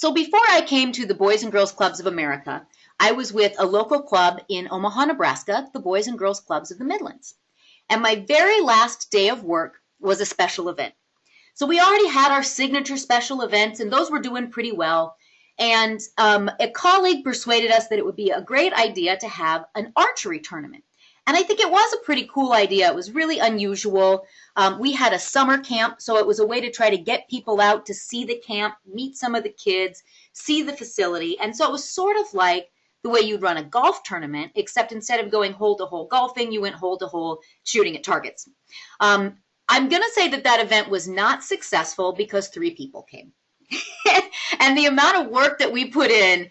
So before I came to the Boys and Girls Clubs of America, I was with a local club in Omaha, Nebraska, the Boys and Girls Clubs of the Midlands. And my very last day of work was a special event. So we already had our signature special events, and those were doing pretty well. And a colleague persuaded us that it would be a great idea to have an archery tournament. And I think it was a pretty cool idea. It was really unusual. We had a summer camp, so it was a way to try to get people out to see the camp, meet some of the kids, see the facility. And so it was sort of like the way you'd run a golf tournament, except instead of going hole-to-hole golfing, you went hole-to-hole shooting at targets. I'm going to say that that event was not successful because 3 people came. And the amount of work that we put in,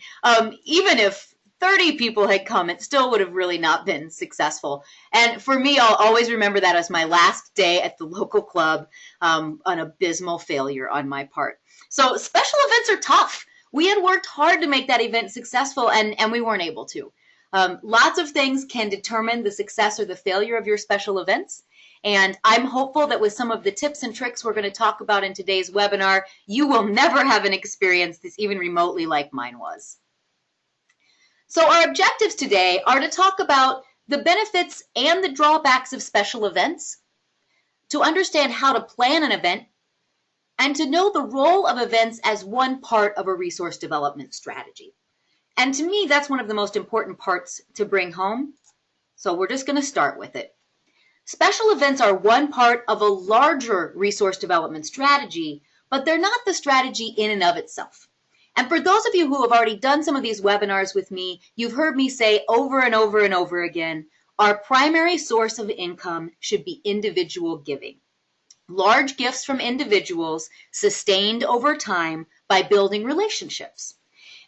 even if 30 people had come, it still would have really not been successful. And for me, I'll always remember that as my last day at the local club, an abysmal failure on my part. So special events are tough. We had worked hard to make that event successful, and we weren't able to. Lots of things can determine the success or the failure of your special events. And I'm hopeful that with some of the tips and tricks we're going to talk about in today's webinar, you will never have an experience that's even remotely like mine was. So our objectives today are to talk about the benefits and the drawbacks of special events, to understand how to plan an event, and to know the role of events as one part of a resource development strategy. And to me, that's one of the most important parts to bring home. So we're just going to start with it. Special events are one part of a larger resource development strategy, but they're not the strategy in and of itself. And for those of you who have already done some of these webinars with me, you've heard me say over and over and over again, our primary source of income should be individual giving. Large gifts from individuals sustained over time by building relationships.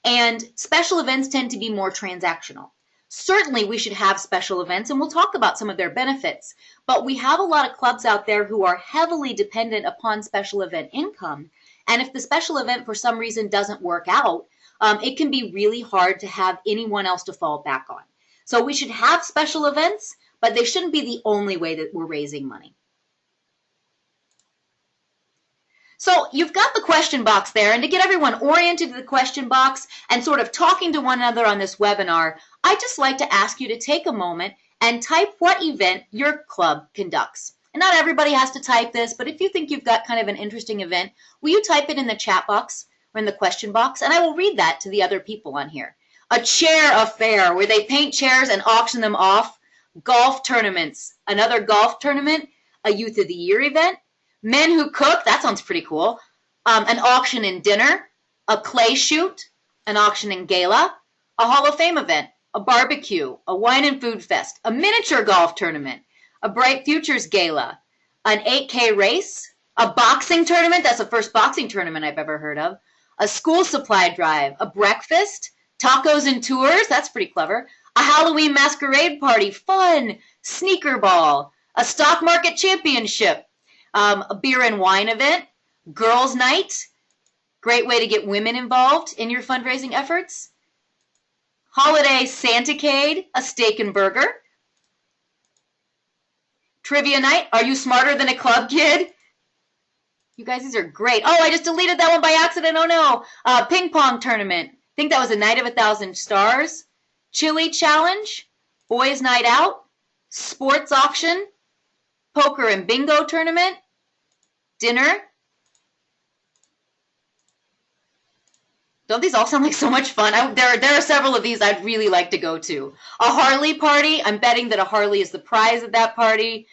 And special events tend to be more transactional. Certainly we should have special events, and we'll talk about some of their benefits, but we have a lot of clubs out there who are heavily dependent upon special event income. And if the special event for some reason doesn't work out, it can be really hard to have anyone else to fall back on. So we should have special events, but they shouldn't be the only way that we're raising money. So you've got the question box there, and to get everyone oriented to the question box and sort of talking to one another on this webinar, I'd just like to ask you to take a moment and type what event your club conducts. And not everybody has to type this, but if you think you've got kind of an interesting event, will you type it in the chat box or in the question box? And I will read that to the other people on here. A chair affair where they paint chairs and auction them off. Golf tournaments, another golf tournament, a Youth of the Year event. Men who cook, that sounds pretty cool. An auction and dinner, a clay shoot, an auction and gala, a Hall of Fame event, a barbecue, a wine and food fest, a miniature golf tournament, a Bright Futures Gala, an 8K race, a boxing tournament, that's the first boxing tournament I've ever heard of, a school supply drive, a breakfast, tacos and tours, that's pretty clever, a Halloween masquerade party, fun, sneaker ball, a stock market championship, a beer and wine event, girls' night, great way to get women involved in your fundraising efforts, holiday Santacade, a steak and burger, trivia night, are you smarter than a club kid? You guys, these are great. Oh, I just deleted that one by accident, oh no. Ping pong tournament, I think that was a night of 1,000 stars, chili challenge, boys' night out, sports auction, poker and bingo tournament, dinner. Don't these all sound like so much fun? There are several of these I'd really like to go to. A Harley party. I'm betting that a Harley is the prize at that party.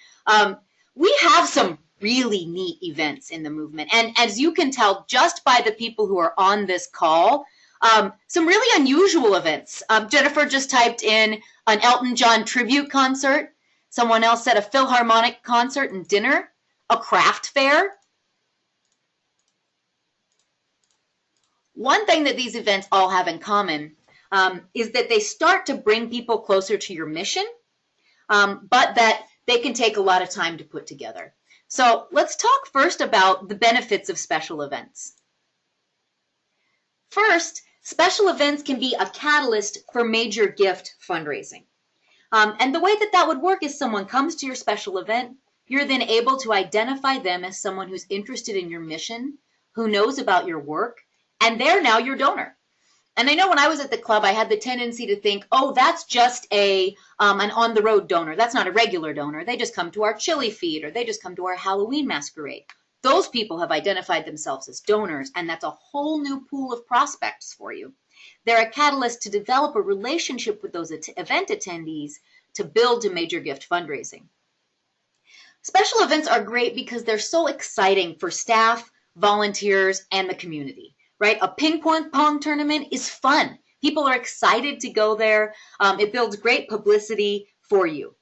We have some really neat events in the movement. And as you can tell just by the people who are on this call, some really unusual events. Jennifer just typed in an Elton John tribute concert. Someone else said a Philharmonic concert and dinner, a craft fair. One thing that these events all have in common is that they start to bring people closer to your mission, but that they can take a lot of time to put together. So let's talk first about the benefits of special events. First, special events can be a catalyst for major gift fundraising. And the way that that would work is someone comes to your special event, you're then able to identify them as someone who's interested in your mission, who knows about your work, and they're now your donor. And I know when I was at the club, I had the tendency to think, oh, that's just an on-the-road donor. That's not a regular donor. They just come to our chili feed, or they just come to our Halloween masquerade. Those people have identified themselves as donors, and that's a whole new pool of prospects for you. They're a catalyst to develop a relationship with those event attendees to build to major gift fundraising. Special events are great because they're so exciting for staff, volunteers, and the community, right? A ping pong tournament is fun. People are excited to go there. It builds great publicity for you.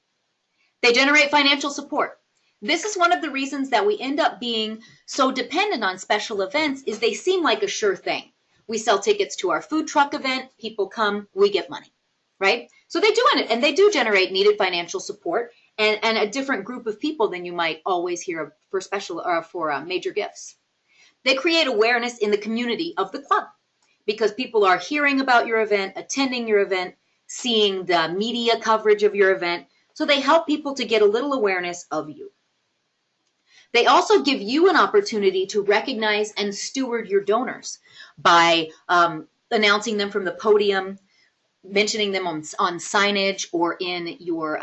They generate financial support. This is one of the reasons that we end up being so dependent on special events is they seem like a sure thing. We sell tickets to our food truck event, people come, we get money, right? So they do it, and they do generate needed financial support and a different group of people than you might always hear for special or for major gifts. They create awareness in the community of the club because people are hearing about your event, attending your event, seeing the media coverage of your event. So they help people to get a little awareness of you. They also give you an opportunity to recognize and steward your donors by announcing them from the podium, mentioning them on signage or in your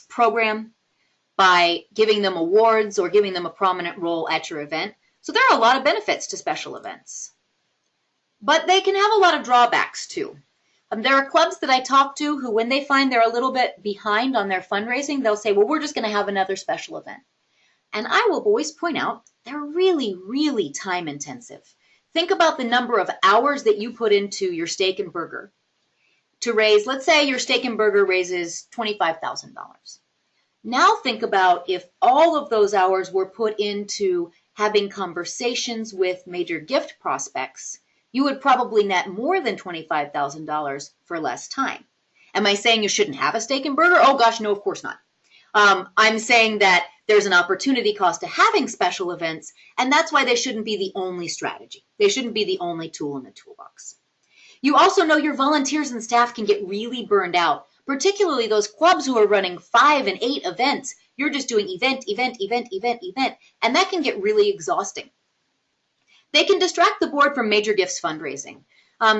program, by giving them awards or giving them a prominent role at your event. So there are a lot of benefits to special events. But they can have a lot of drawbacks too. There are clubs that I talk to who, when they find they're a little bit behind on their fundraising, they'll say, well, we're just going to have another special event. And I will always point out they're really, really time intensive. Think about the number of hours that you put into your steak and burger to raise, let's say your steak and burger raises $25,000. Now think about if all of those hours were put into having conversations with major gift prospects, you would probably net more than $25,000 for less time. Am I saying you shouldn't have a steak and burger? Oh gosh, no, of course not. I'm saying that there's an opportunity cost to having special events, and that's why they shouldn't be the only strategy. They shouldn't be the only tool in the toolbox. You also know your volunteers and staff can get really burned out, particularly those clubs who are running 5 and 8 events. You're just doing event, and that can get really exhausting. They can distract the board from major gifts fundraising.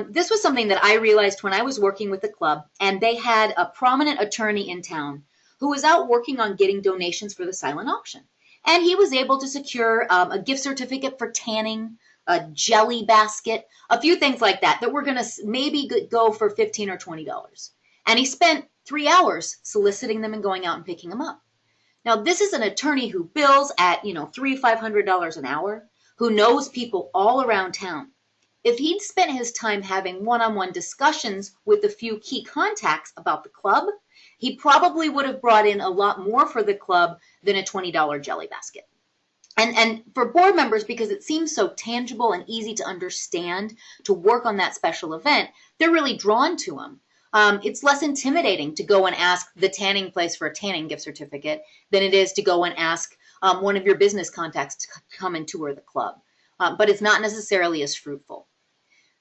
This was something that I realized when I was working with the club, and they had a prominent attorney in town who was out working on getting donations for the silent auction. And he was able to secure a gift certificate for tanning, a jelly basket, a few things like that were going to maybe go for $15 or $20. And he spent 3 hours soliciting them and going out and picking them up. Now, this is an attorney who bills at, $300, $500 an hour, who knows people all around town. If he'd spent his time having one-on-one discussions with a few key contacts about the club, he probably would have brought in a lot more for the club than a $20 jelly basket. And for board members, because it seems so tangible and easy to understand to work on that special event, they're really drawn to them. It's less intimidating to go and ask the tanning place for a tanning gift certificate than it is to go and ask one of your business contacts to come and tour the club. But it's not necessarily as fruitful.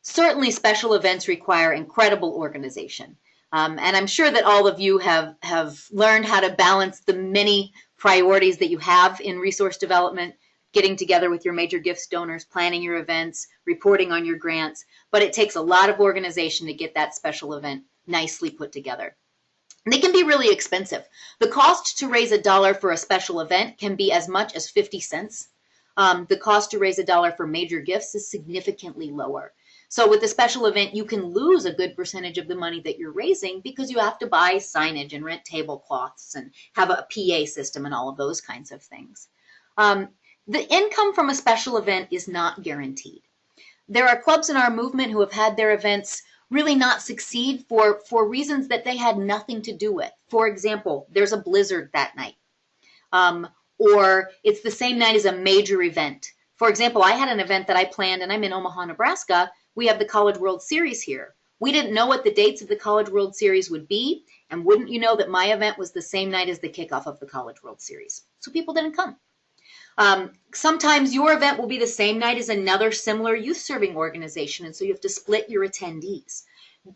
Certainly, special events require incredible organization. And I'm sure that all of you have learned how to balance the many priorities that you have in resource development, getting together with your major gifts donors, planning your events, reporting on your grants. But it takes a lot of organization to get that special event nicely put together. They can be really expensive. The cost to raise $1 for a special event can be as much as 50 cents. The cost to raise $1 for major gifts is significantly lower. So with a special event, you can lose a good percentage of the money that you're raising because you have to buy signage and rent tablecloths and have a PA system and all of those kinds of things. The income from a special event is not guaranteed. There are clubs in our movement who have had their events really not succeed for reasons that they had nothing to do with. For example, there's a blizzard that night, or it's the same night as a major event. For example, I had an event that I planned, and I'm in Omaha, Nebraska. We have the College World Series here. We didn't know what the dates of the College World Series would be, and wouldn't you know that my event was the same night as the kickoff of the College World Series. So people didn't come. Sometimes your event will be the same night as another similar youth serving organization, and so you have to split your attendees.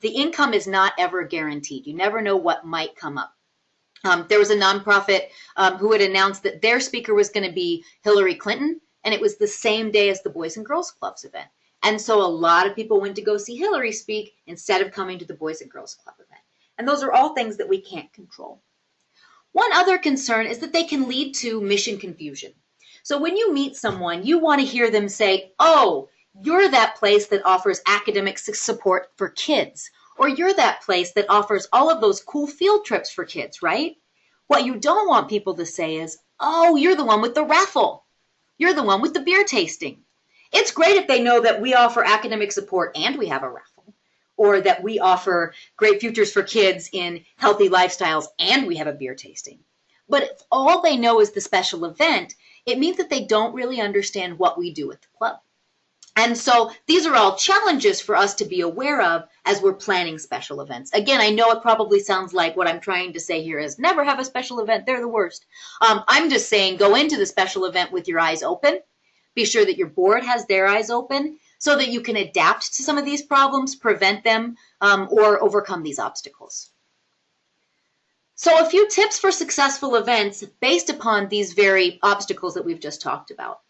The income is not ever guaranteed. You never know what might come up. There was a nonprofit who had announced that their speaker was going to be Hillary Clinton, and it was the same day as the Boys and Girls Clubs event. And so a lot of people went to go see Hillary speak instead of coming to the Boys and Girls Club event. And those are all things that we can't control. One other concern is that they can lead to mission confusion. So when you meet someone, you want to hear them say, oh, you're that place that offers academic support for kids, or you're that place that offers all of those cool field trips for kids, right? What you don't want people to say is, oh, you're the one with the raffle. You're the one with the beer tasting. It's great if they know that we offer academic support and we have a raffle, or that we offer great futures for kids in healthy lifestyles and we have a beer tasting. But if all they know is the special event, it means that they don't really understand what we do at the club. And so these are all challenges for us to be aware of as we're planning special events. Again, I know it probably sounds like what I'm trying to say here is never have a special event. They're the worst. I'm just saying go into the special event with your eyes open. Be sure that your board has their eyes open so that you can adapt to some of these problems, prevent them, or overcome these obstacles. So a few tips for successful events based upon these very obstacles that we've just talked about.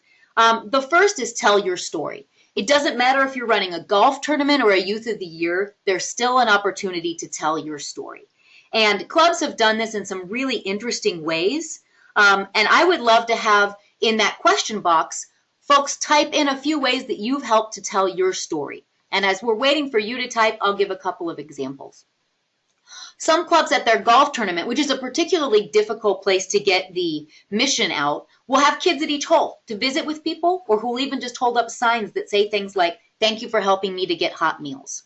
The first is tell your story. It doesn't matter if you're running a golf tournament or a Youth of the Year, there's still an opportunity to tell your story. And clubs have done this in some really interesting ways. And I would love to have in that question box, folks type in a few ways that you've helped to tell your story. And as we're waiting for you to type, I'll give a couple of examples. Some clubs at their golf tournament, which is a particularly difficult place to get the mission out, will have kids at each hole to visit with people, or who will even just hold up signs that say things like, thank you for helping me to get hot meals.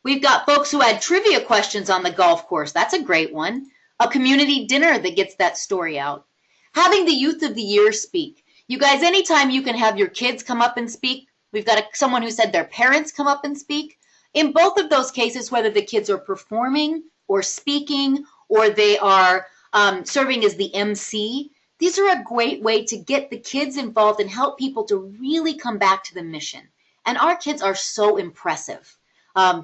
We've got folks who had trivia questions on the golf course. That's a great one. A community dinner that gets that story out. Having the Youth of the Year speak. You guys, anytime you can have your kids come up and speak, we've got someone who said their parents come up and speak. In both of those cases, whether the kids are performing or speaking, or they are serving as the MC, these are a great way to get the kids involved and help people to really come back to the mission. And our kids are so impressive.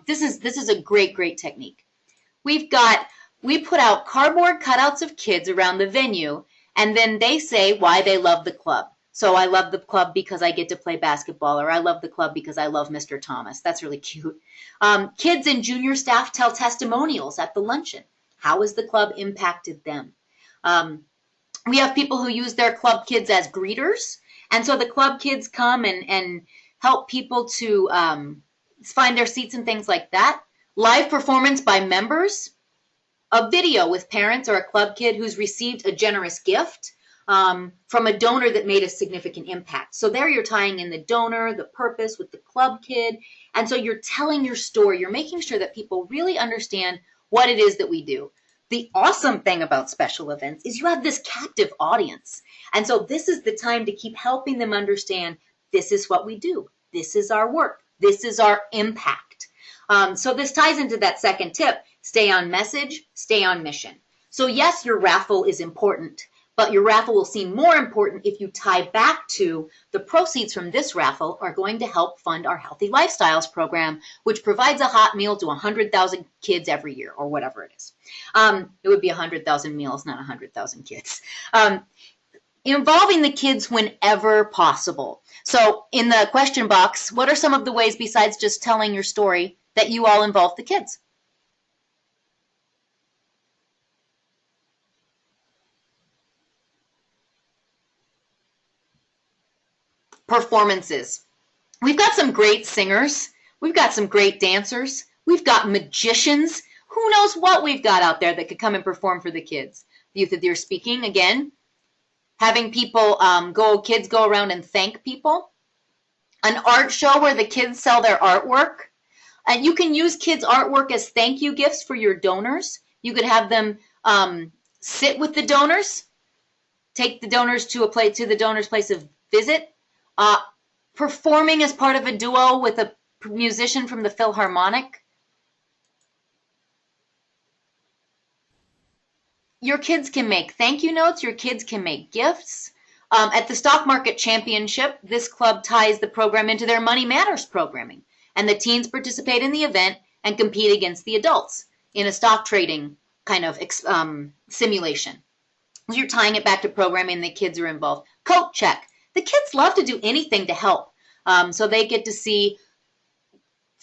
This is a great, great technique. We put out cardboard cutouts of kids around the venue, and then they say why they love the club. So I love the club because I get to play basketball, or I love the club because I love Mr. Thomas. That's really cute. Kids and junior staff tell testimonials at the luncheon. How has the club impacted them? We have people who use their club kids as greeters. And so the club kids come and help people to find their seats and things like that. Live performance by members. A video with parents or a club kid who's received a generous gift from a donor that made a significant impact. So there you're tying in the donor, the purpose with the club kid. And so you're telling your story. You're making sure that people really understand what it is that we do. The awesome thing about special events is you have this captive audience. And so this is the time to keep helping them understand this is what we do. This is our work. This is our impact. So this ties into that second tip. Stay on message, stay on mission. So yes, your raffle is important, but your raffle will seem more important if you tie back to the proceeds from this raffle are going to help fund our Healthy Lifestyles program, which provides a hot meal to 100,000 kids every year, or whatever it is. It would be 100,000 meals, not 100,000 kids. Involving the kids whenever possible. So in the question box, what are some of the ways besides just telling your story that you all involve the kids? Performances. We've got some great singers. We've got some great dancers. We've got magicians. Who knows what we've got out there that could come and perform for the kids. The Youth of the Year speaking, again, having people kids go around and thank people. An art show where the kids sell their artwork. And you can use kids' artwork as thank you gifts for your donors. You could have them sit with the donors, take the donors to the donor's place of visit, performing as part of a duo with a musician from the Philharmonic. Your kids can make thank you notes. Your kids can make gifts. At the Stock Market Championship, this club ties the program into their Money Matters programming. And the teens participate in the event and compete against the adults in a stock trading kind of simulation. You're tying it back to programming. The kids are involved. Coat check. The kids love to do anything to help. So they get to see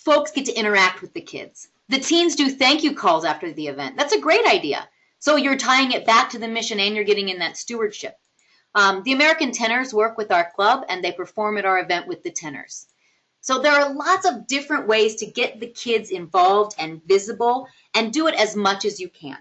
folks get to interact with the kids. The teens do thank you calls after the event. That's a great idea. So you're tying it back to the mission and you're getting in that stewardship. The American Tenors work with our club and they perform at our event with the tenors. So there are lots of different ways to get the kids involved and visible and do it as much as you can.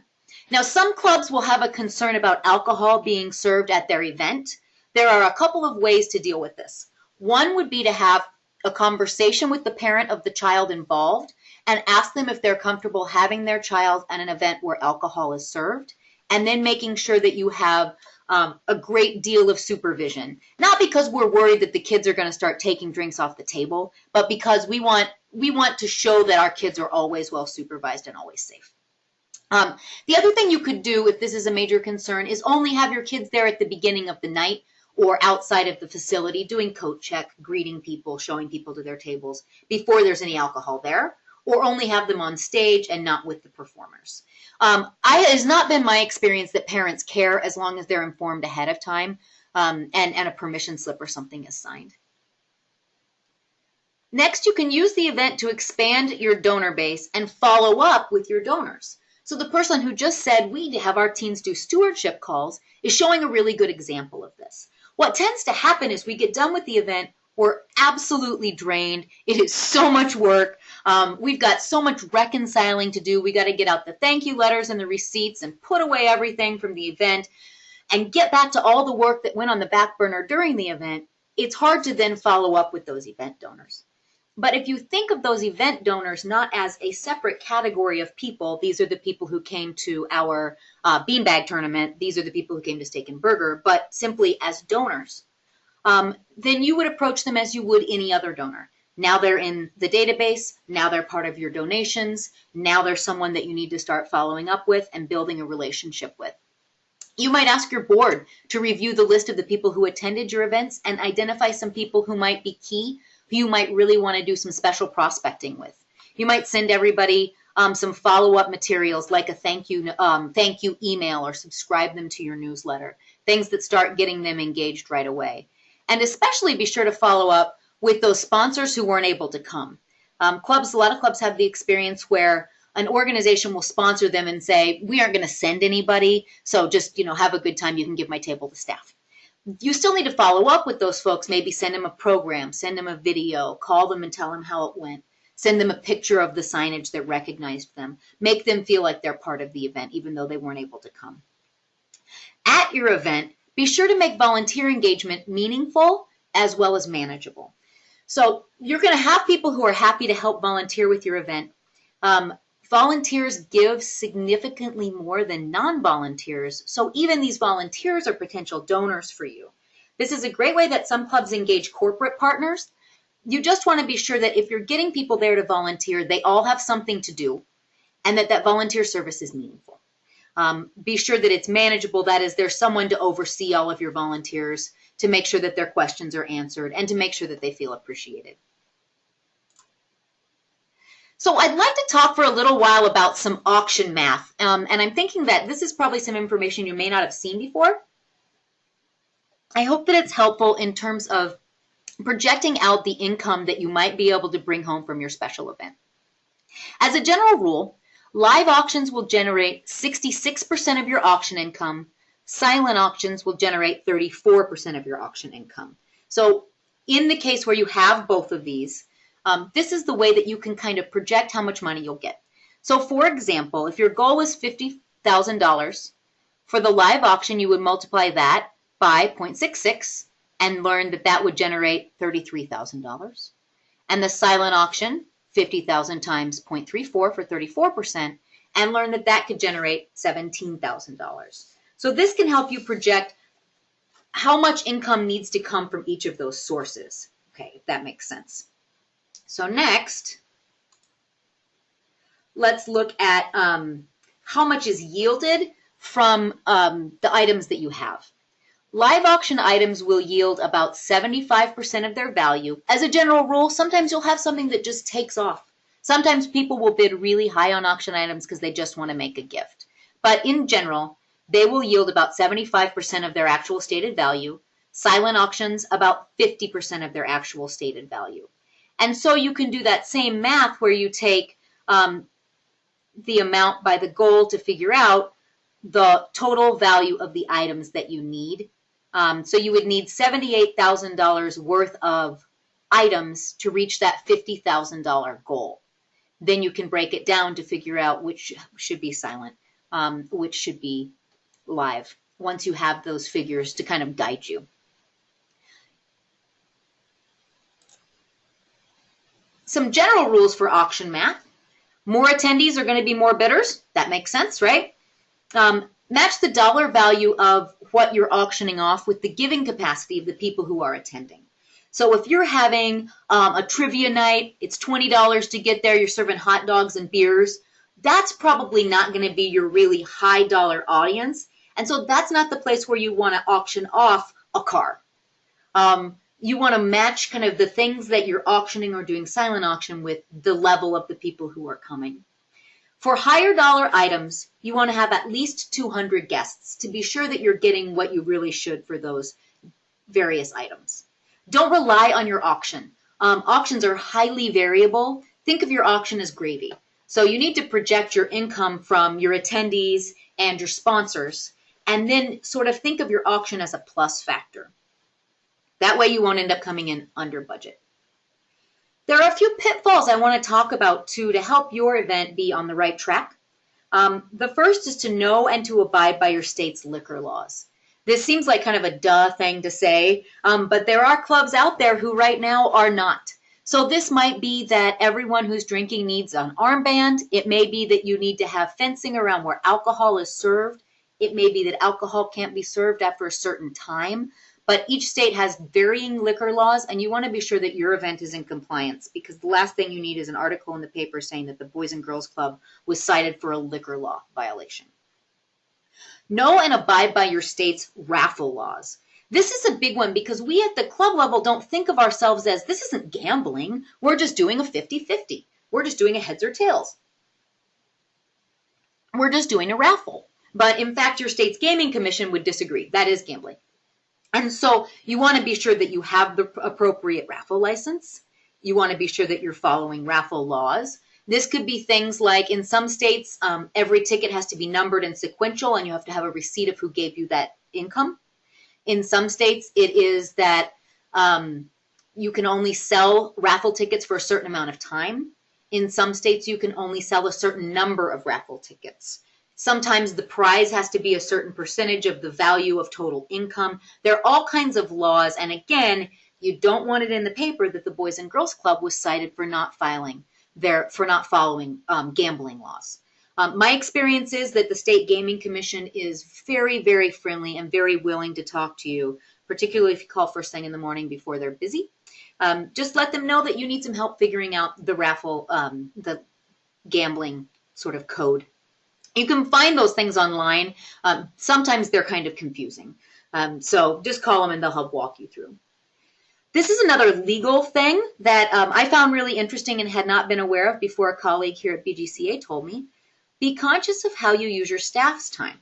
Now, some clubs will have a concern about alcohol being served at their event. There are a couple of ways to deal with this. One would be to have a conversation with the parent of the child involved and ask them if they're comfortable having their child at an event where alcohol is served, and then making sure that you have a great deal of supervision. Not because we're worried that the kids are going to start taking drinks off the table, but because we want to show that our kids are always well supervised and always safe. The other thing you could do if this is a major concern is only have your kids there at the beginning of the night or outside of the facility doing coat check, greeting people, showing people to their tables before there's any alcohol there, or only have them on stage and not with the performers. It has not been my experience that parents care as long as they're informed ahead of time and a permission slip or something is signed. Next, you can use the event to expand your donor base and follow up with your donors. So the person who just said we have our teens do stewardship calls is showing a really good example of this. What tends to happen is we get done with the event, we're absolutely drained. It is so much work. We've got so much reconciling to do. We got to get out the thank you letters and the receipts and put away everything from the event and get back to all the work that went on the back burner during the event. It's hard to then follow up with those event donors. But if you think of those event donors not as a separate category of people, these are the people who came to our beanbag tournament, these are the people who came to Steak and Burger, but simply as donors, then you would approach them as you would any other donor. Now they're in the database, now they're part of your donations, now they're someone that you need to start following up with and building a relationship with. You might ask your board to review the list of the people who attended your events and identify some people who might be key, who you might really want to do some special prospecting with. You might send everybody some follow-up materials like a thank you email or subscribe them to your newsletter, things that start getting them engaged right away. And especially be sure to follow up with those sponsors who weren't able to come. A lot of clubs have the experience where an organization will sponsor them and say, we aren't going to send anybody, so just have a good time. You can give my table to staff. You still need to follow up with those folks, maybe send them a program, send them a video, call them and tell them how it went, send them a picture of the signage that recognized them, make them feel like they're part of the event, even though they weren't able to come. At your event, be sure to make volunteer engagement meaningful as well as manageable. So you're going to have people who are happy to help volunteer with your event. Volunteers give significantly more than non-volunteers, so even these volunteers are potential donors for you. This is a great way that some clubs engage corporate partners. You just want to be sure that if you're getting people there to volunteer, they all have something to do and that volunteer service is meaningful. Be sure that it's manageable, that is, there's someone to oversee all of your volunteers to make sure that their questions are answered and to make sure that they feel appreciated. So I'd like to talk for a little while about some auction math, and I'm thinking that this is probably some information you may not have seen before. I hope that it's helpful in terms of projecting out the income that you might be able to bring home from your special event. As a general rule, live auctions will generate 66% of your auction income. Silent auctions will generate 34% of your auction income. So in the case where you have both of these, this is the way that you can kind of project how much money you'll get. So for example, if your goal is $50,000, for the live auction, you would multiply that by 0.66 and learn that that would generate $33,000. And the silent auction, 50,000 times 0.34 for 34%, and learn that that could generate $17,000. So this can help you project how much income needs to come from each of those sources. Okay, if that makes sense. So next, let's look at how much is yielded from the items that you have. Live auction items will yield about 75% of their value. As a general rule, sometimes you'll have something that just takes off. Sometimes people will bid really high on auction items because they just want to make a gift. But in general, they will yield about 75% of their actual stated value. Silent auctions, about 50% of their actual stated value. And so you can do that same math where you take the amount by the goal to figure out the total value of the items that you need. So you would need $78,000 worth of items to reach that $50,000 goal. Then you can break it down to figure out which should be silent, which should be live, once you have those figures to kind of guide you. Some general rules for auction math. More attendees are going to be more bidders. That makes sense, right? Match the dollar value of what you're auctioning off with the giving capacity of the people who are attending. So if you're having a trivia night, it's $20 to get there, you're serving hot dogs and beers, that's probably not going to be your really high dollar audience. And so that's not the place where you want to auction off a car. You want to match kind of the things that you're auctioning or doing silent auction with the level of the people who are coming. For higher dollar items, you want to have at least 200 guests to be sure that you're getting what you really should for those various items. Don't rely on your auction. Auctions are highly variable. Think of your auction as gravy. So you need to project your income from your attendees and your sponsors, and then sort of think of your auction as a plus factor. That way you won't end up coming in under budget. There are a few pitfalls I want to talk about too to help your event be on the right track. The first is to know and to abide by your state's liquor laws. This seems like kind of a duh thing to say, but there are clubs out there who right now are not. So this might be that everyone who's drinking needs an armband. It may be that you need to have fencing around where alcohol is served. It may be that alcohol can't be served after a certain time. But each state has varying liquor laws, and you want to be sure that your event is in compliance, because the last thing you need is an article in the paper saying that the Boys and Girls Club was cited for a liquor law violation. Know and abide by your state's raffle laws. This is a big one because we at the club level don't think of ourselves as, this isn't gambling, we're just doing a 50-50. We're just doing a heads or tails. We're just doing a raffle. But in fact, your state's gaming commission would disagree. That is gambling. And so you want to be sure that you have the appropriate raffle license. You want to be sure that you're following raffle laws. This could be things like in some states, every ticket has to be numbered and sequential, and you have to have a receipt of who gave you that income. In some states, it is that you can only sell raffle tickets for a certain amount of time. In some states, you can only sell a certain number of raffle tickets. Sometimes the prize has to be a certain percentage of the value of total income. There are all kinds of laws. And again, you don't want it in the paper that the Boys and Girls Club was cited for not following gambling laws. My experience is that the State Gaming Commission is very, very friendly and very willing to talk to you, particularly if you call first thing in the morning before they're busy. Just let them know that you need some help figuring out the raffle, the gambling sort of code. You can find those things online. Sometimes they're kind of confusing. So just call them and they'll help walk you through. This is another legal thing that I found really interesting and had not been aware of before a colleague here at BGCA told me. Be conscious of how you use your staff's time.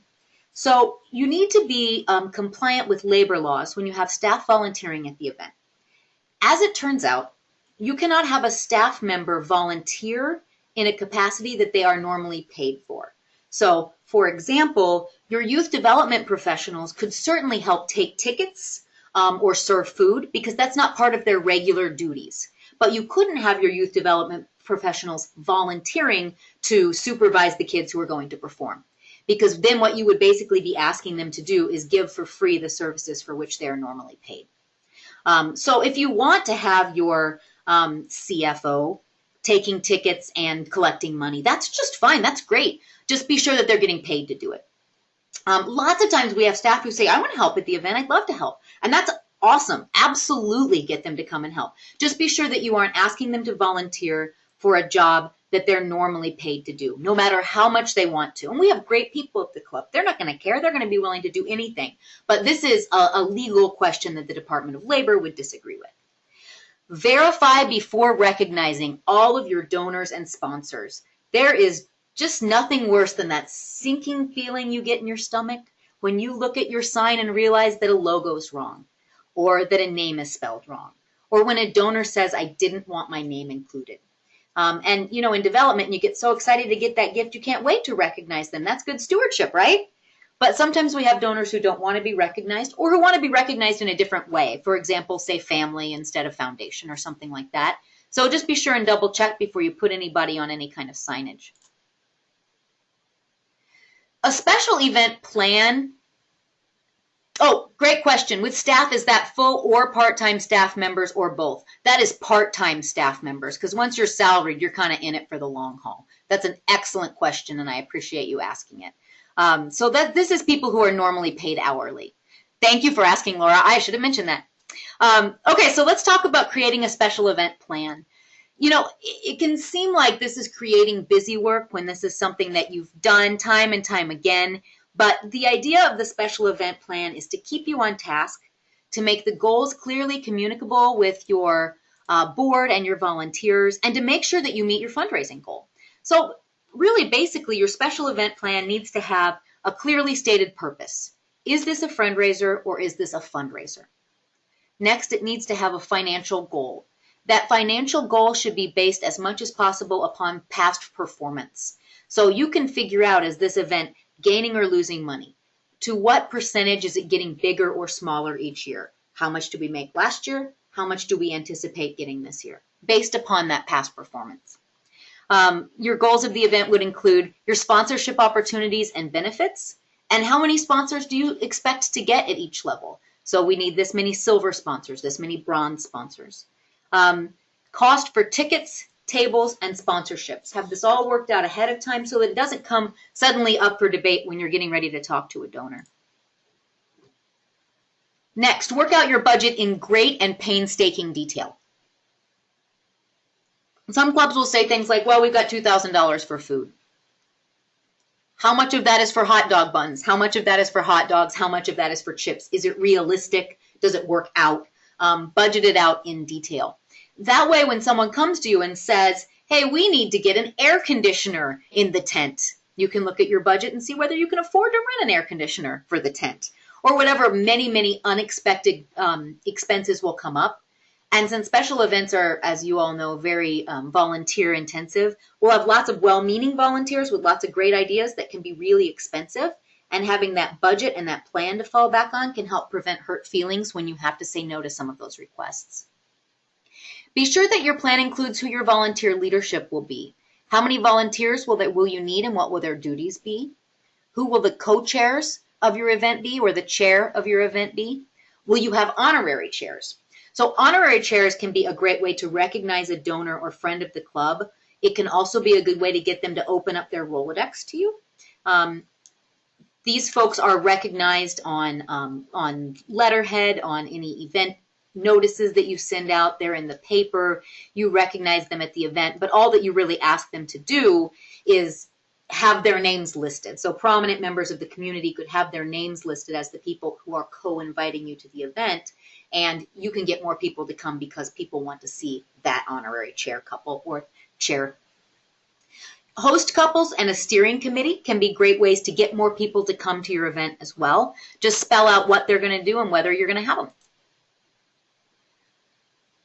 So you need to be compliant with labor laws when you have staff volunteering at the event. As it turns out, you cannot have a staff member volunteer in a capacity that they are normally paid for. So, for example, your youth development professionals could certainly help take tickets or serve food because that's not part of their regular duties. But you couldn't have your youth development professionals volunteering to supervise the kids who are going to perform, because then what you would basically be asking them to do is give for free the services for which they are normally paid. So if you want to have your CFO taking tickets and collecting money, that's just fine. That's great. Just be sure that they're getting paid to do it. Lots of times we have staff who say, I want to help at the event. I'd love to help. And that's awesome. Absolutely get them to come and help. Just be sure that you aren't asking them to volunteer for a job that they're normally paid to do, no matter how much they want to. And we have great people at the club. They're not going to care. They're going to be willing to do anything. But this is a legal question that the Department of Labor would disagree with. Verify before recognizing all of your donors and sponsors. There is just nothing worse than that sinking feeling you get in your stomach when you look at your sign and realize that a logo is wrong, or that a name is spelled wrong, or when a donor says, I didn't want my name included. And, you know, in development, you get so excited to get that gift, you can't wait to recognize them. That's good stewardship, right? But sometimes we have donors who don't want to be recognized or who want to be recognized in a different way. For example, say family instead of foundation or something like that. So just be sure and double check before you put anybody on any kind of signage. A special event plan. Oh, great question. With staff, is that full or part-time staff members or both? That is part-time staff members, because once you're salaried, you're kind of in it for the long haul. That's an excellent question, and I appreciate you asking it. So this is people who are normally paid hourly. Thank you for asking, Laura. I should have mentioned that. Okay, so let's talk about creating a special event plan. You know, it can seem like this is creating busy work when this is something that you've done time and time again. But the idea of the special event plan is to keep you on task, to make the goals clearly communicable with your board and your volunteers, and to make sure that you meet your fundraising goal. So really, basically, your special event plan needs to have a clearly stated purpose. Is this a fundraiser or is this a fundraiser? Next, it needs to have a financial goal. That financial goal should be based as much as possible upon past performance. So you can figure out, is this event gaining or losing money? To what percentage is it getting bigger or smaller each year? How much did we make last year? How much do we anticipate getting this year? Based upon that past performance. Your goals of the event would include your sponsorship opportunities and benefits, and how many sponsors do you expect to get at each level? So we need this many silver sponsors, this many bronze sponsors. Cost for tickets, tables, and sponsorships. Have this all worked out ahead of time so that it doesn't come suddenly up for debate when you're getting ready to talk to a donor. Next, work out your budget in great and painstaking detail. Some clubs will say things like, well, we've got $2,000 for food. How much of that is for hot dog buns? How much of that is for hot dogs? How much of that is for chips? Is it realistic? Does it work out? Budget it out in detail. That way, when someone comes to you and says, hey, we need to get an air conditioner in the tent, you can look at your budget and see whether you can afford to rent an air conditioner for the tent, or whatever many, many unexpected expenses will come up. And since special events are, as you all know, very volunteer intensive, we'll have lots of well-meaning volunteers with lots of great ideas that can be really expensive. And having that budget and that plan to fall back on can help prevent hurt feelings when you have to say no to some of those requests. Be sure that your plan includes who your volunteer leadership will be. How many volunteers will you need and what will their duties be? Who will the co-chairs of your event be or the chair of your event be? Will you have honorary chairs? So honorary chairs can be a great way to recognize a donor or friend of the club. It can also be a good way to get them to open up their Rolodex to you. These folks are recognized on letterhead, on any event notices that you send out. They're in the paper. You recognize them at the event, but all that you really ask them to do is have their names listed. So prominent members of the community could have their names listed as the people who are co-inviting you to the event, and you can get more people to come because people want to see that honorary chair couple or chair. Host couples and a steering committee can be great ways to get more people to come to your event as well. Just spell out what they're going to do and whether you're going to have them.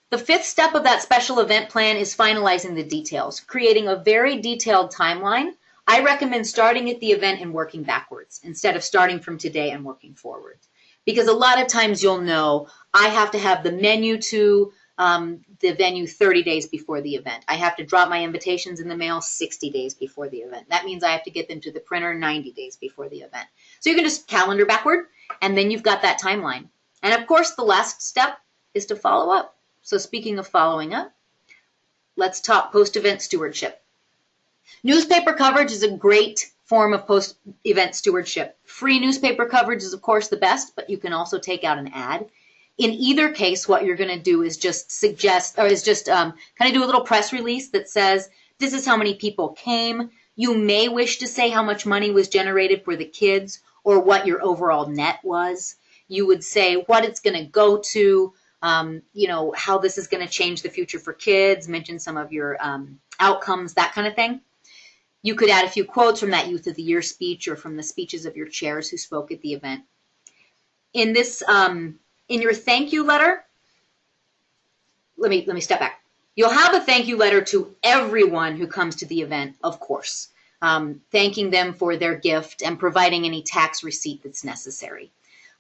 The fifth step of that special event plan is finalizing the details, creating a very detailed timeline. I recommend starting at the event and working backwards instead of starting from today and working forward. Because a lot of times you'll know, I have to have the menu to the venue 30 days before the event. I have to drop my invitations in the mail 60 days before the event. That means I have to get them to the printer 90 days before the event. So you can just calendar backward, and then you've got that timeline. And of course, the last step is to follow up. So speaking of following up, let's talk post-event stewardship. Newspaper coverage is a great form of post-event stewardship. Free newspaper coverage is, of course, the best, but you can also take out an ad. In either case, what you're going to do is just suggest, or is just kind of do a little press release that says, this is how many people came. You may wish to say how much money was generated for the kids or what your overall net was. You would say what it's going to go to, how this is going to change the future for kids, mention some of your outcomes, that kind of thing. You could add a few quotes from that Youth of the Year speech or from the speeches of your chairs who spoke at the event. In this, in your thank you letter, let me step back. You'll have a thank you letter to everyone who comes to the event, of course, thanking them for their gift and providing any tax receipt that's necessary.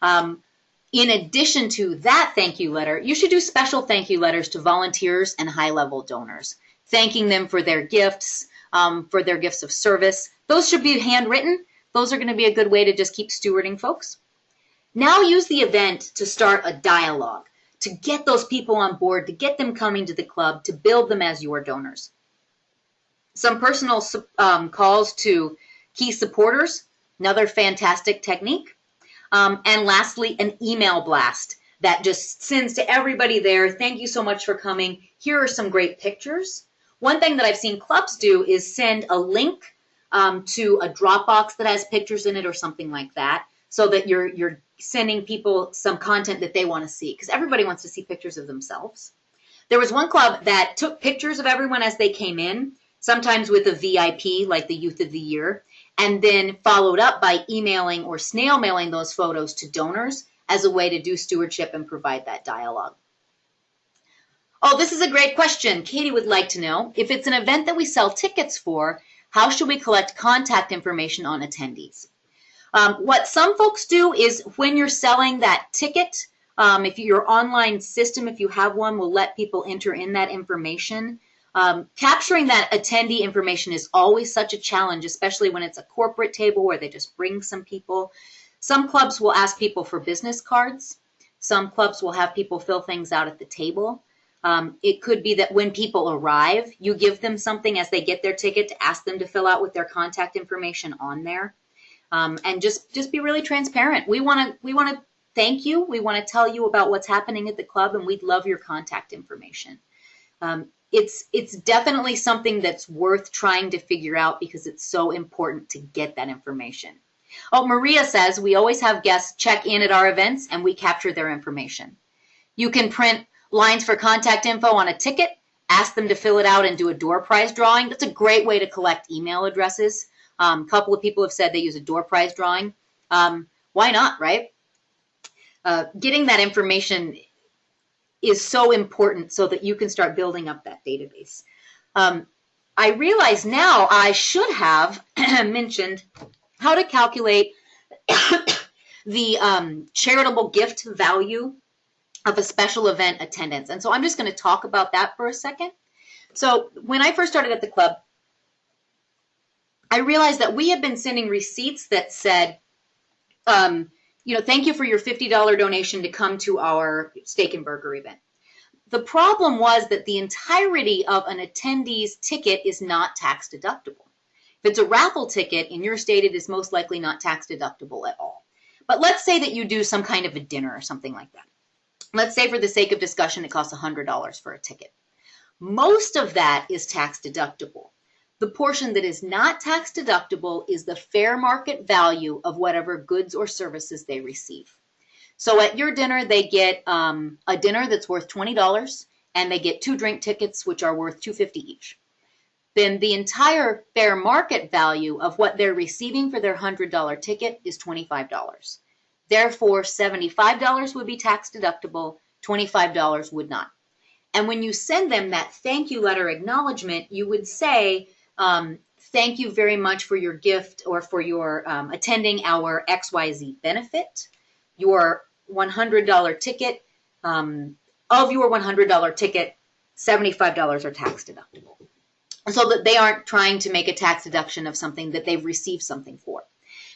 In addition to that thank you letter, you should do special thank you letters to volunteers and high-level donors, thanking them for their gifts of service. Those should be handwritten. Those are going to be a good way to just keep stewarding folks. Now use the event to start a dialogue, to get those people on board, to get them coming to the club, to build them as your donors. Some personal calls to key supporters, another fantastic technique. And lastly, an email blast that just sends to everybody there, thank you so much for coming. Here are some great pictures. One thing that I've seen clubs do is send a link to a Dropbox that has pictures in it or something like that, so that you're sending people some content that they want to see, because everybody wants to see pictures of themselves. There was one club that took pictures of everyone as they came in, sometimes with a VIP, like the Youth of the Year, and then followed up by emailing or snail mailing those photos to donors as a way to do stewardship and provide that dialogue. Oh, this is a great question. Katie would like to know, if it's an event that we sell tickets for, how should we collect contact information on attendees? What some folks do is when you're selling that ticket, if your online system, if you have one, will let people enter in that information. Capturing that attendee information is always such a challenge, especially when it's a corporate table where they just bring some people. Some clubs will ask people for business cards. Some clubs will have people fill things out at the table. It could be that when people arrive, you give them something as they get their ticket to ask them to fill out with their contact information on there. And just be really transparent. We want to thank you. We want to tell you about what's happening at the club, and we'd love your contact information. It's definitely something that's worth trying to figure out because it's so important to get that information. Oh, Maria says, we always have guests check in at our events and we capture their information. You can print lines for contact info on a ticket, ask them to fill it out and do a door prize drawing. That's a great way to collect email addresses. A couple of people have said they use a door prize drawing. Why not, right? Getting that information is so important so that you can start building up that database. I realize now I should have mentioned how to calculate the charitable gift value of a special event attendance. And so I'm just going to talk about that for a second. So when I first started at the club, I realized that we had been sending receipts that said, thank you for your $50 donation to come to our steak and burger event. The problem was that the entirety of an attendee's ticket is not tax deductible. If it's a raffle ticket in your state, it is most likely not tax deductible at all. But let's say that you do some kind of a dinner or something like that. Let's say for the sake of discussion, it costs $100 for a ticket. Most of that is tax deductible. The portion that is not tax deductible is the fair market value of whatever goods or services they receive. So at your dinner, they get a dinner that's worth $20, and they get 2 drink tickets, which are worth $2.50 each. Then the entire fair market value of what they're receiving for their $100 ticket is $25. Therefore, $75 would be tax deductible, $25 would not. And when you send them that thank you letter acknowledgement, you would say, thank you very much for your gift or for your attending our XYZ benefit. Your $100 ticket, of your $100 ticket, $75 are tax deductible. So that they aren't trying to make a tax deduction of something that they've received something for.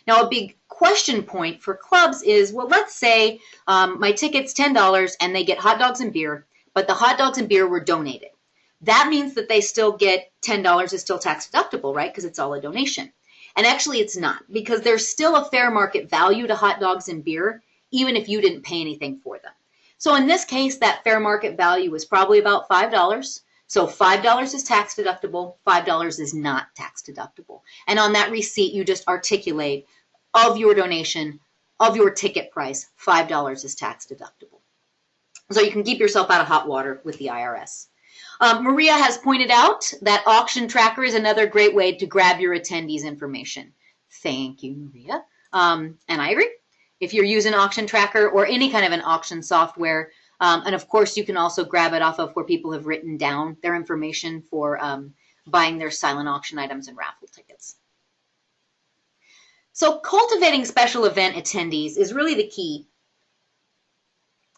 Now, a big question point for clubs is, well, let's say my ticket's $10 and they get hot dogs and beer, but the hot dogs and beer were donated. That means that they still get $10 is still tax deductible, right? Because it's all a donation. And actually it's not, because there's still a fair market value to hot dogs and beer, even if you didn't pay anything for them. So in this case, that fair market value is probably about $5. So $5 is tax deductible, $5 is not tax deductible. And on that receipt, you just articulate of your donation, of your ticket price, $5 is tax deductible. So you can keep yourself out of hot water with the IRS. Maria has pointed out that auction tracker is another great way to grab your attendees' information. Thank you, Maria. And I agree. If you're using auction tracker or any kind of an auction software, And of course, you can also grab it off of where people have written down their information for buying their silent auction items and raffle tickets. So cultivating special event attendees is really the key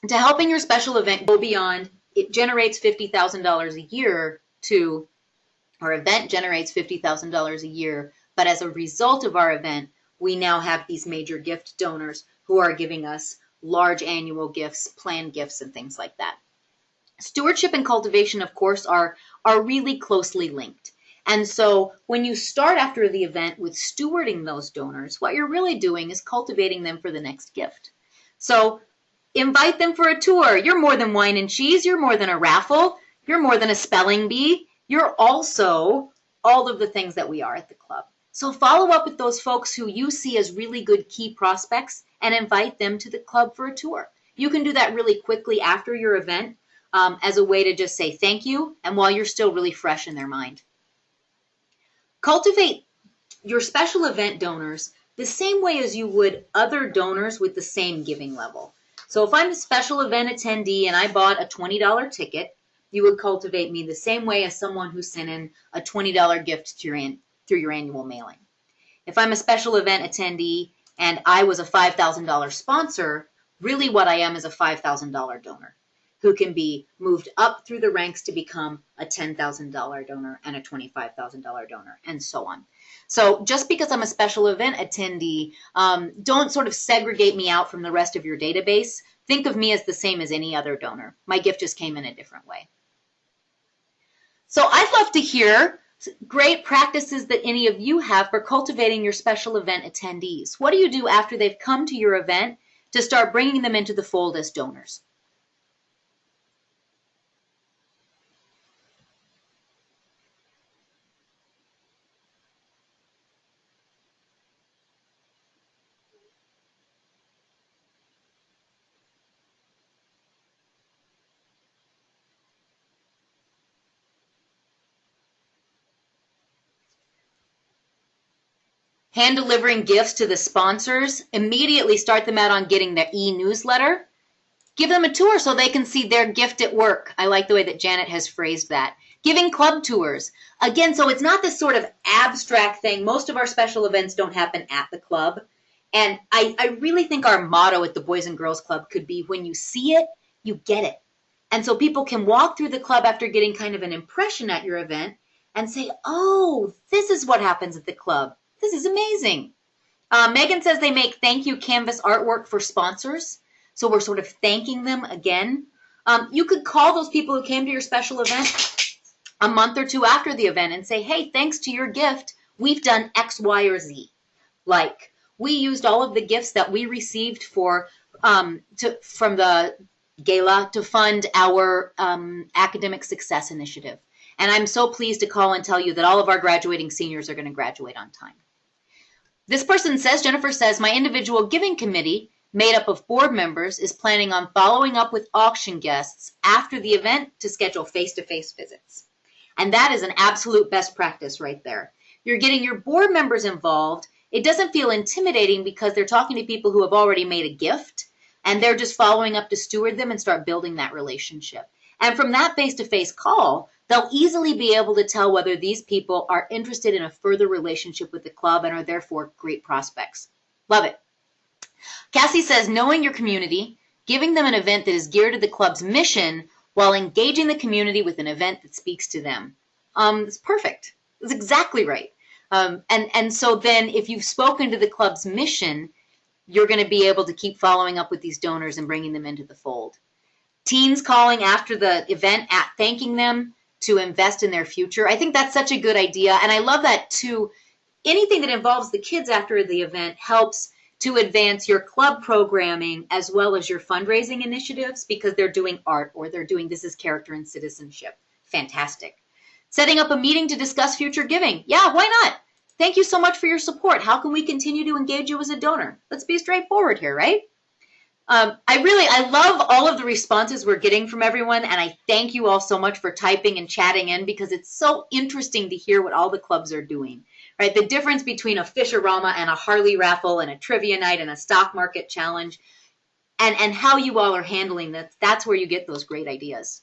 to helping your special event go beyond it generates $50,000 a year to our event generates $50,000 a year, but as a result of our event, we now have these major gift donors who are giving us large annual gifts, planned gifts, and things like that. Stewardship and cultivation, of course, are really closely linked. And so when you start after the event with stewarding those donors, what you're really doing is cultivating them for the next gift. So invite them for a tour. You're more than wine and cheese. You're more than a raffle. You're more than a spelling bee. You're also all of the things that we are at the club. So follow up with those folks who you see as really good key prospects and invite them to the club for a tour. You can do that really quickly after your event as a way to just say thank you and while you're still really fresh in their mind. Cultivate your special event donors the same way as you would other donors with the same giving level. So if I'm a special event attendee and I bought a $20 ticket, you would cultivate me the same way as someone who sent in a $20 gift through your annual mailing. If I'm a special event attendee and I was a $5,000 sponsor, really what I am is a $5,000 donor who can be moved up through the ranks to become a $10,000 donor and a $25,000 donor, and so on. So just because I'm a special event attendee, don't sort of segregate me out from the rest of your database. Think of me as the same as any other donor. My gift just came in a different way. So I'd love to hear great practices that any of you have for cultivating your special event attendees. What do you do after they've come to your event to start bringing them into the fold as donors? Hand delivering gifts to the sponsors, immediately start them out on getting their e-newsletter. Give them a tour so they can see their gift at work. I like the way that Janet has phrased that. Giving club tours. Again, so it's not this sort of abstract thing. Most of our special events don't happen at the club. And I really think our motto at the Boys and Girls Club could be, when you see it, you get it. And so people can walk through the club after getting kind of an impression at your event and say, oh, this is what happens at the club. This is amazing. Megan says they make thank you canvas artwork for sponsors. So we're sort of thanking them again. You could call those people who came to your special event a month or two after the event and say, hey, thanks to your gift, we've done X, Y, or Z. Like, we used all of the gifts that we received from the gala to fund our academic success initiative. And I'm so pleased to call and tell you that all of our graduating seniors are going to graduate on time. This person says, Jennifer says, my individual giving committee, made up of board members, is planning on following up with auction guests after the event to schedule face-to-face visits. And that is an absolute best practice right there. You're getting your board members involved. It doesn't feel intimidating because they're talking to people who have already made a gift, and they're just following up to steward them and start building that relationship. And from that face-to-face call, they'll easily be able to tell whether these people are interested in a further relationship with the club and are therefore great prospects. Love it. Cassie says, knowing your community, giving them an event that is geared to the club's mission while engaging the community with an event that speaks to them. It's perfect. It's exactly right. And so then if you've spoken to the club's mission, you're going to be able to keep following up with these donors and bringing them into the fold. Teens calling after the event, thanking them to invest in their future. I think that's such a good idea. And I love that too. Anything that involves the kids after the event helps to advance your club programming as well as your fundraising initiatives because they're doing art or they're doing This is Character and Citizenship. Fantastic. Setting up a meeting to discuss future giving. Yeah, why not? Thank you so much for your support. How can we continue to engage you as a donor? Let's be straightforward here, right? I love all of the responses we're getting from everyone, and I thank you all so much for typing and chatting in because it's so interesting to hear what all the clubs are doing, right? The difference between a Fisherama and a Harley raffle and a trivia night and a stock market challenge. and how you all are handling this. That's where you get those great ideas.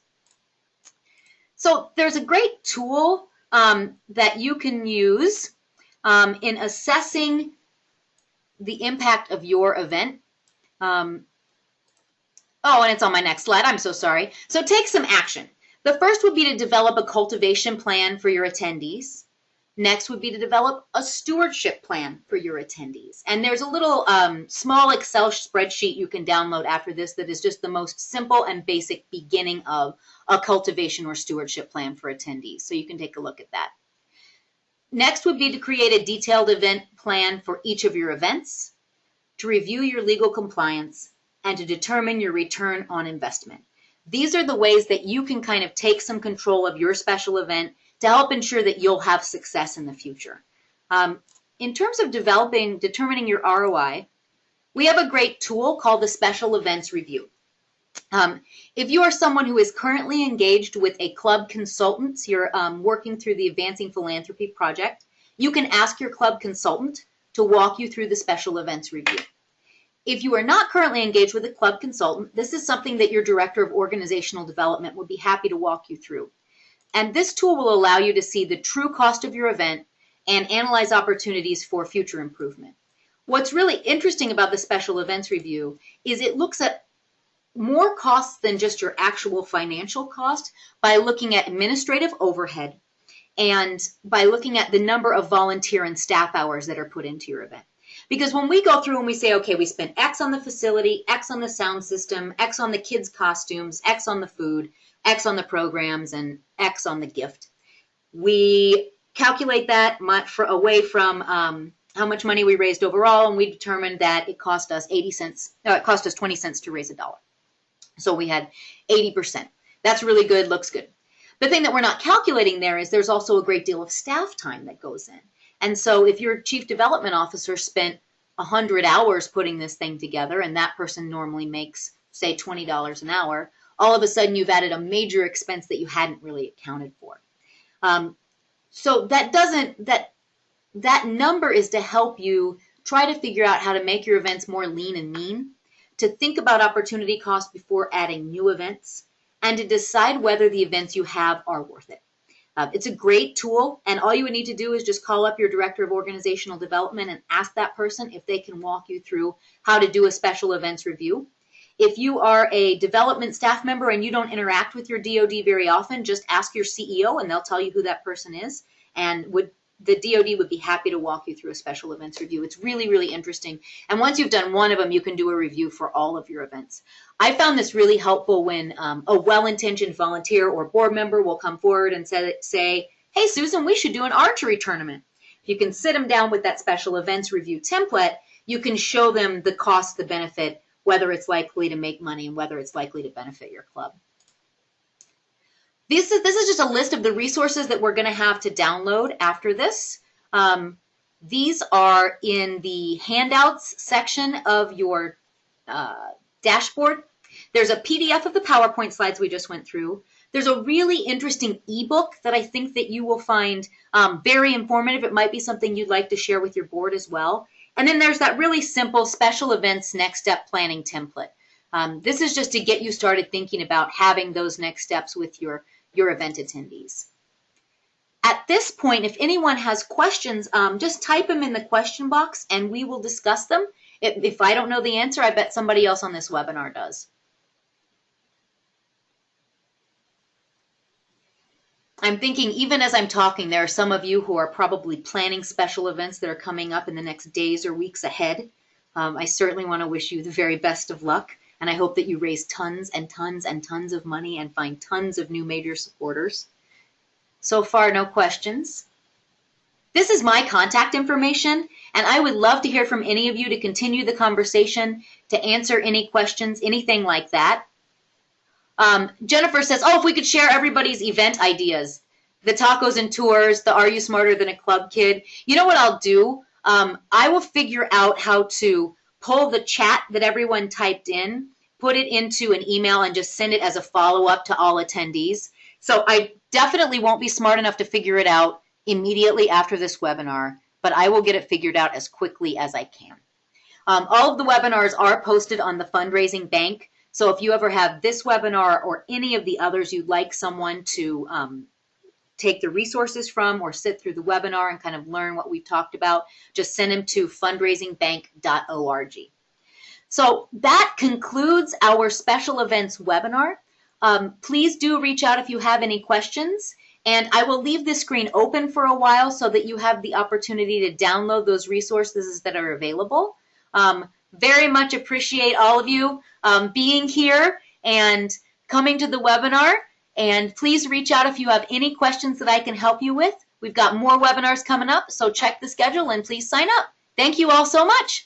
So there's a great tool that you can use in assessing the impact of your event. Oh, and it's on my next slide. I'm so sorry. So take some action. The first would be to develop a cultivation plan for your attendees. Next would be to develop a stewardship plan for your attendees. And there's a little small Excel spreadsheet you can download after this that is just the most simple and basic beginning of a cultivation or stewardship plan for attendees. So you can take a look at that. Next would be to create a detailed event plan for each of your events, to review your legal compliance, and to determine your return on investment. These are the ways that you can kind of take some control of your special event to help ensure that you'll have success in the future. In terms of determining your ROI, we have a great tool called the Special Events Review. If you are someone who is currently engaged with a club consultant, you're working through the Advancing Philanthropy project, you can ask your club consultant to walk you through the Special Events Review. If you are not currently engaged with a club consultant, this is something that your Director of Organizational Development would be happy to walk you through. And this tool will allow you to see the true cost of your event and analyze opportunities for future improvement. What's really interesting about the Special Events Review is it looks at more costs than just your actual financial cost by looking at administrative overhead and by looking at the number of volunteer and staff hours that are put into your event. Because when we go through and we say, okay, we spent X on the facility, X on the sound system, X on the kids' costumes, X on the food, X on the programs, and X on the gift, we calculate that away from how much money we raised overall, and we determined that it cost us 80 cents. It cost us 20 cents to raise $1. So we had 80%. That's really good, looks good. The thing that we're not calculating there is there's also a great deal of staff time that goes in. And so if your chief development officer spent 100 hours putting this thing together, and that person normally makes, say, $20 an hour, all of a sudden you've added a major expense that you hadn't really accounted for. So that number is to help you try to figure out how to make your events more lean and mean, to think about opportunity costs before adding new events, and to decide whether the events you have are worth it. It's a great tool, and all you would need to do is just call up your Director of Organizational Development and ask that person if they can walk you through how to do a special events review. If you are a development staff member and you don't interact with your DoD very often, just ask your CEO and they'll tell you who that person is, and the DoD would be happy to walk you through a special events review. It's really, really interesting. And once you've done one of them, you can do a review for all of your events. I found this really helpful when a well-intentioned volunteer or board member will come forward and say, hey, Susan, we should do an archery tournament. If you can sit them down with that special events review template, you can show them the cost, the benefit, whether it's likely to make money and whether it's likely to benefit your club. This is just a list of the resources that we're going to have to download after this. These are in the handouts section of your dashboard. There's a PDF of the PowerPoint slides we just went through. There's a really interesting ebook that I think that you will find very informative. It might be something you'd like to share with your board as well. And then there's that really simple special events next step planning template. This is just to get you started thinking about having those next steps with your event attendees. At this point, if anyone has questions, just type them in the question box and we will discuss them. If I don't know the answer, I bet somebody else on this webinar does. I'm thinking, even as I'm talking, there are some of you who are probably planning special events that are coming up in the next days or weeks ahead. I certainly want to wish you the very best of luck, and I hope that you raise tons and tons and tons of money and find tons of new major supporters. So far, no questions. This is my contact information, and I would love to hear from any of you to continue the conversation, to answer any questions, anything like that. Jennifer says, oh, if we could share everybody's event ideas, the tacos and tours, the Are You Smarter Than a Club Kid? You know what I'll do? I will figure out how to pull the chat that everyone typed in, put it into an email, and just send it as a follow-up to all attendees. So I definitely won't be smart enough to figure it out immediately after this webinar, but I will get it figured out as quickly as I can. All of the webinars are posted on the Fundraising Bank. So if you ever have this webinar or any of the others you'd like someone to take the resources from or sit through the webinar and kind of learn what we've talked about, just send them to fundraisingbank.org. So that concludes our special events webinar. Please do reach out if you have any questions, and I will leave this screen open for a while so that you have the opportunity to download those resources that are available. Very much appreciate all of you being here and coming to the webinar. And please reach out if you have any questions that I can help you with. We've got more webinars coming up, so check the schedule and please sign up. Thank you all so much.